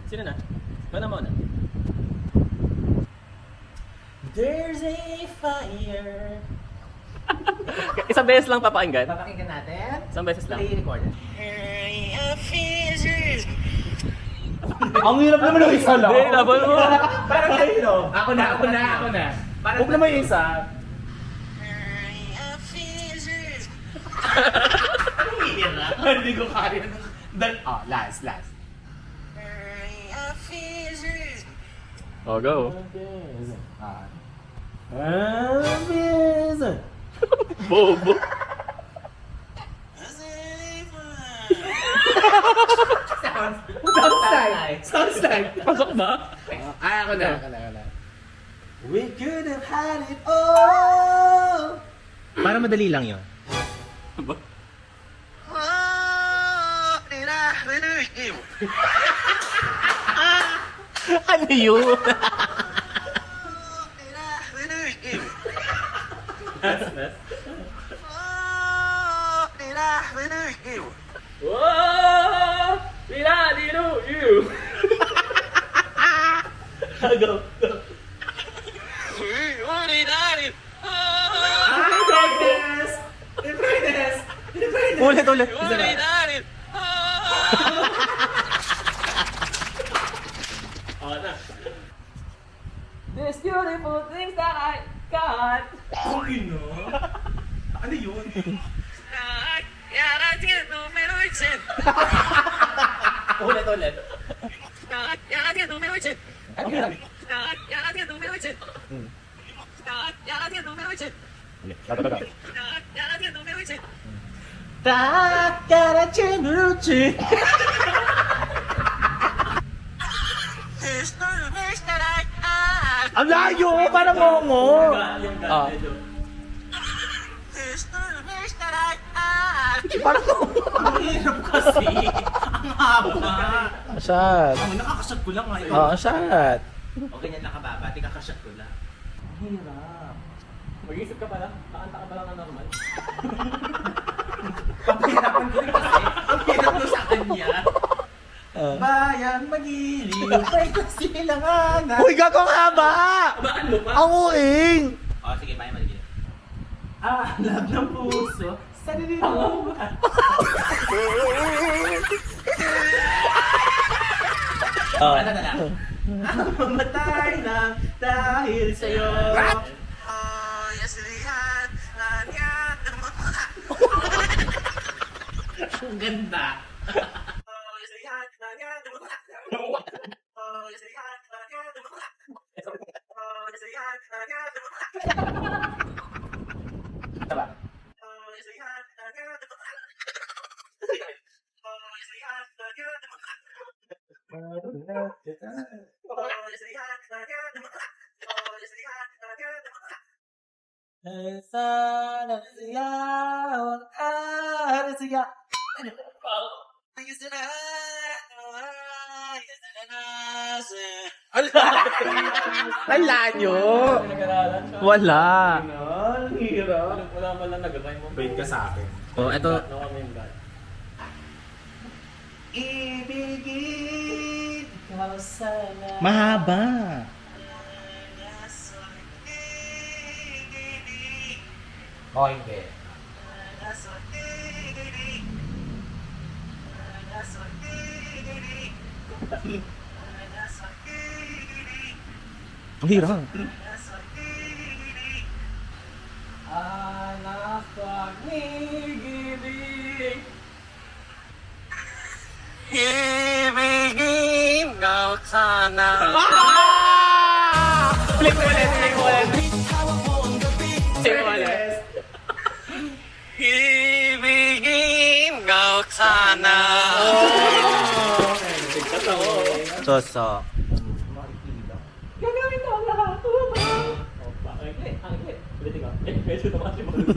Sino na? Ikaw na muna. There's a fire. Isang beses lang papakinggan. Papakinggan natin. Isang beses lang. Play recorder. Ang hirap naman ng isa lang. Hindi, laban mo. Parang kayo. Ako na. Huwag naman yung isa. Hindi ko kaya. Last. Oh, go. Bobo. Sounds like. Pasok ba? Ako na. We could have had it all. Para madali lang yun. Ano yun? Whoa! Lilo, you! Go. Ulit. These beautiful things that I got. Ano yun? Ulit. Ang layo! Parang ngongo! Ah. Parang ngongo! Ang hirap kasi. Ang haba. Shot. Nakakashot ko lang ngayon. Oo, shot. Okay yan nakababa. Di kakashot ko lang. Hirap. Mag-isip ka pala. Kakanta ka pala ng normal. Papahirapan ko rin kasi. Ang hirap ko sa kanya. Bayan magiliw. May kasilanganan. Uy, gago ang haba! Baan mo pa? Ang uing! O sige, bayan magiliw. Alam ng puso. Sa nililong. Ano na lang? Mamatay lang dahil sa'yo. Ang ganda. Ang lanyo! Pinag-aralan ka. Wala. Ang hirap. Wala man lang nagabay mo. Wait ka sa akin. Oh, eto. No kami yung God. Ibigin ikaw sana. Mahaba. O, hindi. Ang hirap. Anak pag-ibig. Ibigin ikaw sana. Flip mo ulit. Sing mo ulit. Ibigin ikaw sana. Soso. Gagawin ko ang lahat. Oh, ang ikli. Ulitin ko. Medyo tumakas yung mga.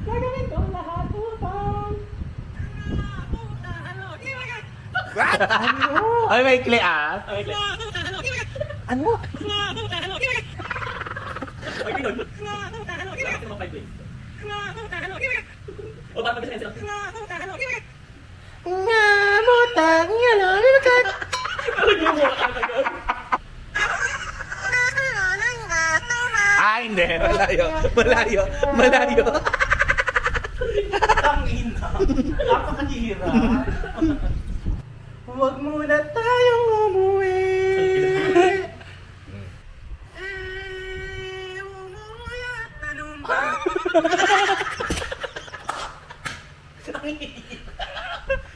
Gagawin ko ang lahat. Ay, may kli ah. Ang ikli. Ano? Ay, ganun. Bakit naman 5 days? O, bakit mag-send sila? Nga, butang, yan o, limakat. Malayo. Malayo. Malayo. Tangina. Napakahirap. Huwag muna tayong umuwi.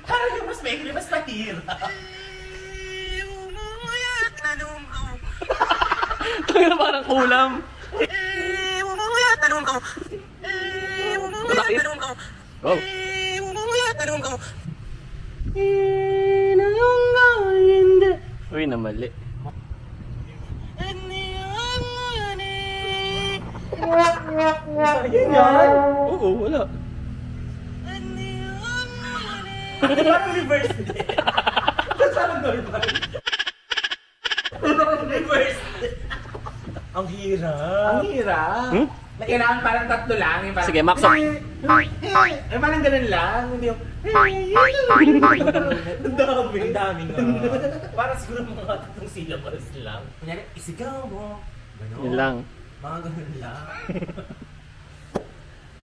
Parang yung mas maikli, mas mahirap. Tayo na parang kulam. Wow. Uy, namali. Yan. Oo, wala. Parang reverse din. Parang normal. Reverse. Ang hirap. Ang hirap. Hmm? Na kailangan parang tatlo lang. Yung parang, Sige, Max. Oh. Eh, parang ganun lang. Hindi yung... Ang dami. Ang dami nga. Parang siguro mga tatlong syllables lang. Kunyari, isigaw mo. Ganun. Yun lang. Mga ganun lang.